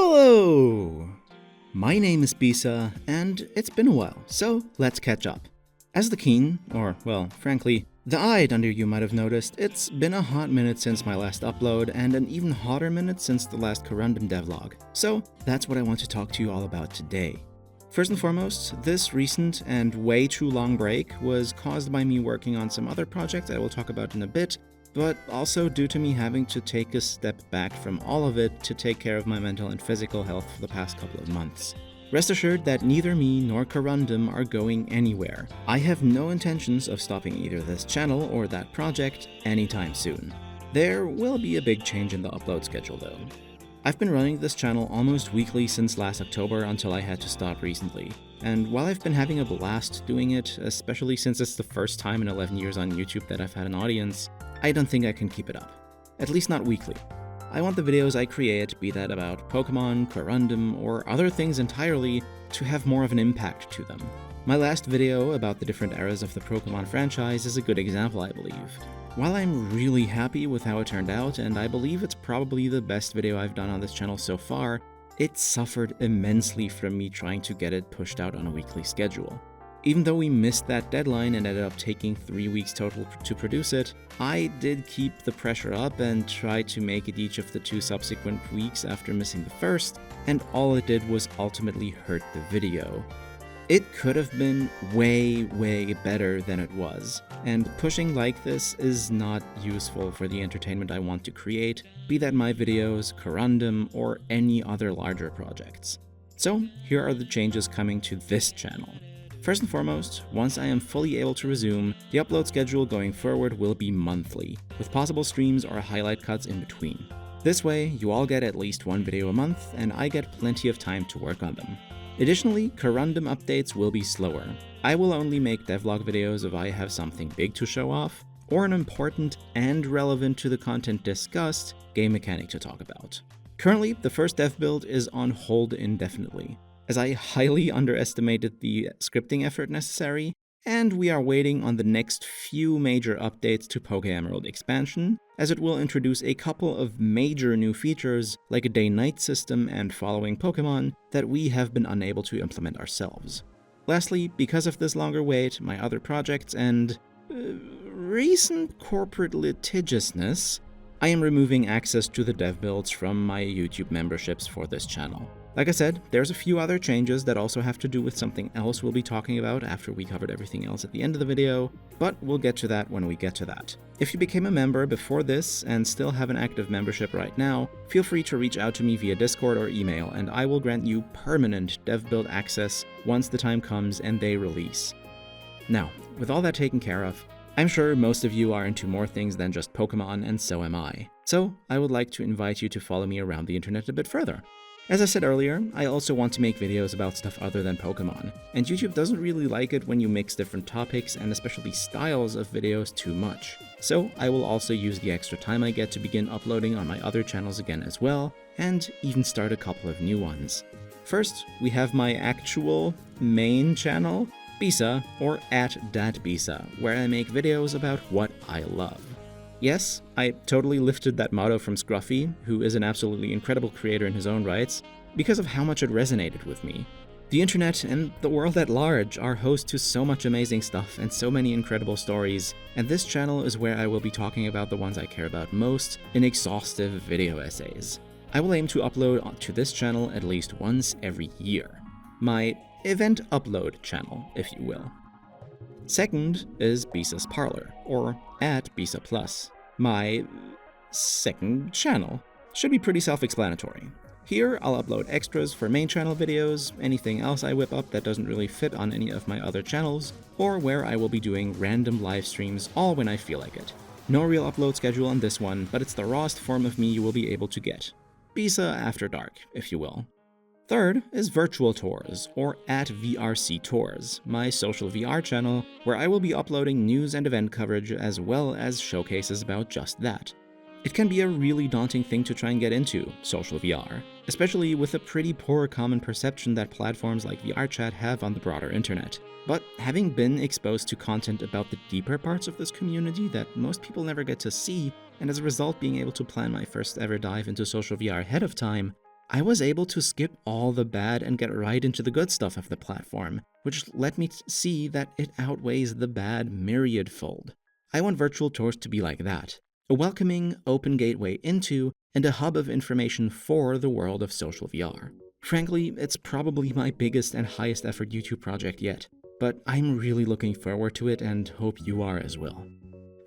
Hello! My name is Bisa, and it's been a while, so let's catch up. As the keen, or well, frankly, the eyed under you might have noticed, it's been a hot minute since my last upload, and an even hotter minute since the last Corundum devlog. So that's what I want to talk to you all about today. First and foremost, this recent and way too long break was caused by me working on some other projects I will talk about in a bit, but also due to me having to take a step back from all of it to take care of my mental and physical health for the past couple of months. Rest assured that neither me nor Corundum are going anywhere. I have no intentions of stopping either this channel or that project anytime soon. There will be a big change in the upload schedule though. I've been running this channel almost weekly since last October until I had to stop recently. And while I've been having a blast doing it, especially since it's the first time in 11 years on YouTube that I've had an audience, I don't think I can keep it up. At least not weekly. I want the videos I create, be that about Pokémon, Corundum, or other things entirely, to have more of an impact to them. My last video about the different eras of the Pokémon franchise is a good example, I believe. While I'm really happy with how it turned out, and I believe it's probably the best video I've done on this channel so far, it suffered immensely from me trying to get it pushed out on a weekly schedule. Even though we missed that deadline and ended up taking 3 weeks total to produce it, I did keep the pressure up and tried to make it each of the 2 subsequent weeks after missing the first, and all it did was ultimately hurt the video. It could have been way better than it was, and pushing like this is not useful for the entertainment I want to create, be that my videos, Corundum, or any other larger projects. So here are the changes coming to this channel. First and foremost, once I am fully able to resume, the upload schedule going forward will be monthly, with possible streams or highlight cuts in between. This way, you all get at least 1 video a month, and I get plenty of time to work on them. Additionally, Corundum updates will be slower. I will only make devlog videos if I have something big to show off, or an important and relevant to the content discussed game mechanic to talk about. Currently, the first dev build is on hold indefinitely, as I highly underestimated the scripting effort necessary, and we are waiting on the next few major updates to Poké-Emerald expansion, as it will introduce a couple of major new features like a day-night system and following Pokémon that we have been unable to implement ourselves. Lastly, because of this longer wait, my other projects and recent corporate litigiousness, I am removing access to the dev builds from my YouTube memberships for this channel. Like I said, there's a few other changes that also have to do with something else we'll be talking about after we covered everything else at the end of the video, but we'll get to that when we get to that. If you became a member before this and still have an active membership right now, feel free to reach out to me via Discord or email, and I will grant you permanent dev build access once the time comes and they release. Now, with all that taken care of, I'm sure most of you are into more things than just Pokemon, and so am I. So I would like to invite you to follow me around the internet a bit further. As I said earlier, I also want to make videos about stuff other than Pokemon, and YouTube doesn't really like it when you mix different topics and especially styles of videos too much. So I will also use the extra time I get to begin uploading on my other channels again as well, and even start a couple of new ones. First, we have my actual main channel, Bisa, or @datbisa, where I make videos about what I love. Yes, I totally lifted that motto from Scruffy, who is an absolutely incredible creator in his own rights, because of how much it resonated with me. The internet and the world at large are host to so much amazing stuff and so many incredible stories, and this channel is where I will be talking about the ones I care about most in exhaustive video essays. I will aim to upload to this channel at least once every year. My event upload channel, if you will. Second is Bisa's Parlor, or @Bisa+, my second channel. Should be pretty self-explanatory. Here, I'll upload extras for main channel videos, anything else I whip up that doesn't really fit on any of my other channels, or where I will be doing random live streams all when I feel like it. No real upload schedule on this one, but it's the rawest form of me you will be able to get. Bisa After Dark, if you will. Third is Virtual Tours, or @VRC Tours, my social VR channel, where I will be uploading news and event coverage as well as showcases about just that. It can be a really daunting thing to try and get into, social VR, especially with a pretty poor common perception that platforms like VRChat have on the broader internet. But having been exposed to content about the deeper parts of this community that most people never get to see, and as a result being able to plan my first ever dive into social VR ahead of time, I was able to skip all the bad and get right into the good stuff of the platform, which let me see that it outweighs the bad myriad-fold. I want virtual tours to be like that, a welcoming, open gateway into and a hub of information for the world of social VR. Frankly, it's probably my biggest and highest effort YouTube project yet, but I'm really looking forward to it and hope you are as well.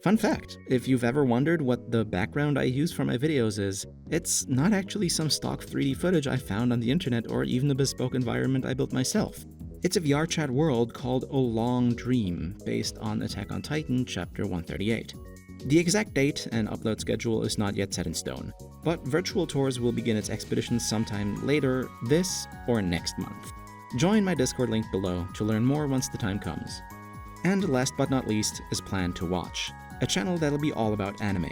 Fun fact, if you've ever wondered what the background I use for my videos is, it's not actually some stock 3D footage I found on the internet or even a bespoke environment I built myself. It's a VR chat world called A Long Dream, based on Attack on Titan Chapter 138. The exact date and upload schedule is not yet set in stone, but Virtual Tours will begin its expedition sometime later this or next month. Join my Discord link below to learn more once the time comes. And last but not least is Plan to Watch, a channel that'll be all about anime.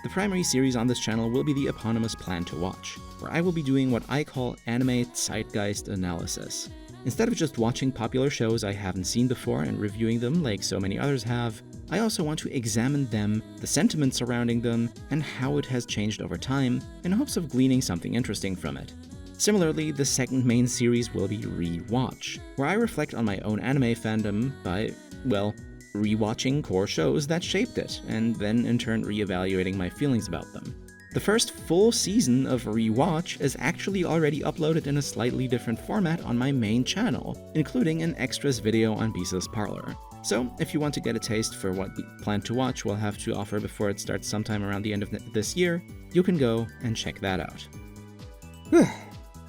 The primary series on this channel will be the eponymous Plan to Watch, where I will be doing what I call anime zeitgeist analysis. Instead of just watching popular shows I haven't seen before and reviewing them like so many others have, I also want to examine them, the sentiment surrounding them, and how it has changed over time, in hopes of gleaning something interesting from it. Similarly, the second main series will be Rewatch, where I reflect on my own anime fandom by, well, rewatching core shows that shaped it, and then in turn reevaluating my feelings about them. The first full season of Rewatch is actually already uploaded in a slightly different format on my main channel, including an extras video on Bisa's Parlor. So, if you want to get a taste for what Plan to Watch will have to offer before it starts sometime around the end of this year, you can go and check that out.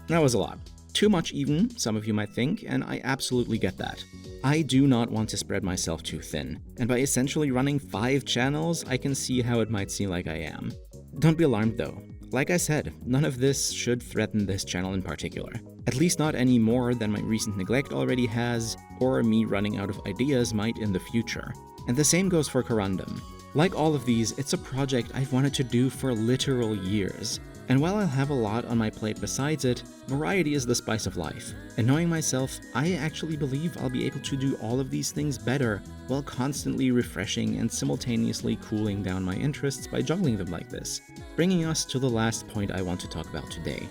That was a lot. Too much even, some of you might think, and I absolutely get that. I do not want to spread myself too thin, and by essentially running 5 channels, I can see how it might seem like I am. Don't be alarmed though. Like I said, none of this should threaten this channel in particular. At least not any more than my recent neglect already has, or me running out of ideas might in the future. And the same goes for Corundum. Like all of these, it's a project I've wanted to do for literal years. And while I'll have a lot on my plate besides it, variety is the spice of life. And knowing myself, I actually believe I'll be able to do all of these things better while constantly refreshing and simultaneously cooling down my interests by juggling them like this, bringing us to the last point I want to talk about today.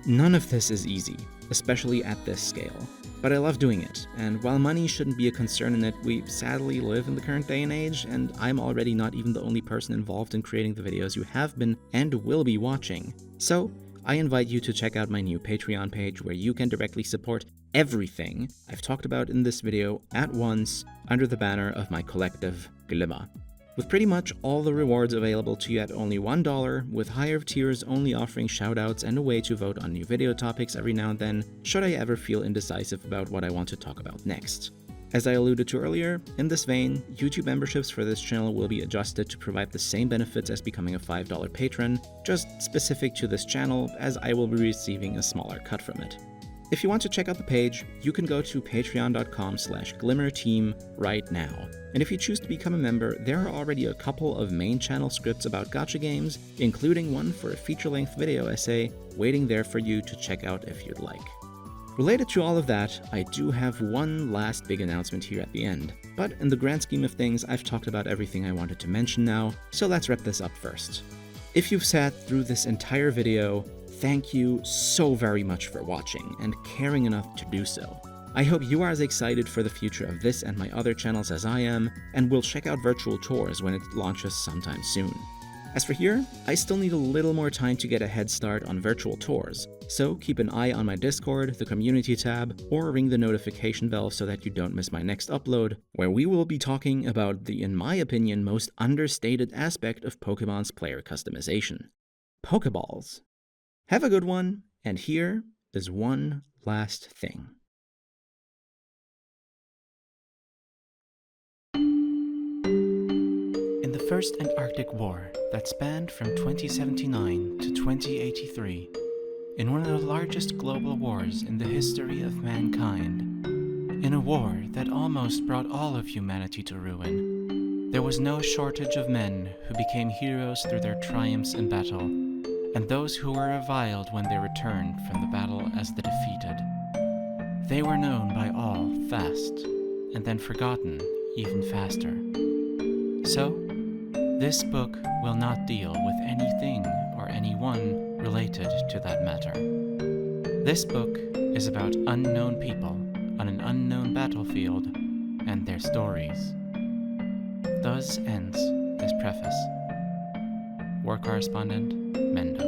None of this is easy, especially at this scale. But I love doing it, and while money shouldn't be a concern in it, we sadly live in the current day and age, and I'm already not even the only person involved in creating the videos you have been and will be watching. So, I invite you to check out my new Patreon page where you can directly support everything I've talked about in this video at once under the banner of my collective glimmer. With pretty much all the rewards available to you at only $1, with higher tiers only offering shoutouts and a way to vote on new video topics every now and then, should I ever feel indecisive about what I want to talk about next. As I alluded to earlier, in this vein, YouTube memberships for this channel will be adjusted to provide the same benefits as becoming a $5 patron, just specific to this channel, as I will be receiving a smaller cut from it. If you want to check out the page, you can go to patreon.com/glimmerteam right now. And if you choose to become a member, there are already a couple of main channel scripts about gacha games, including one for a feature-length video essay waiting there for you to check out if you'd like. Related to all of that, I do have one last big announcement here at the end. But in the grand scheme of things, I've talked about everything I wanted to mention now, so let's wrap this up first. If you've sat through this entire video, thank you so very much for watching and caring enough to do so. I hope you are as excited for the future of this and my other channels as I am, and will check out Virtual Tours when it launches sometime soon. As for here, I still need a little more time to get a head start on Virtual Tours, so keep an eye on my Discord, the community tab, or ring the notification bell so that you don't miss my next upload, where we will be talking about the, in my opinion, most understated aspect of Pokemon's player customization: Pokeballs. Have a good one, and here is one last thing. In the First Antarctic War that spanned from 2079 to 2083, in one of the largest global wars in the history of mankind, in a war that almost brought all of humanity to ruin, there was no shortage of men who became heroes through their triumphs in battle, and those who were reviled when they returned from the battle as the defeated. They were known by all fast, and then forgotten even faster. So, this book will not deal with anything or anyone related to that matter. This book is about unknown people on an unknown battlefield and their stories. Thus ends this preface. War Correspondent, Mendo.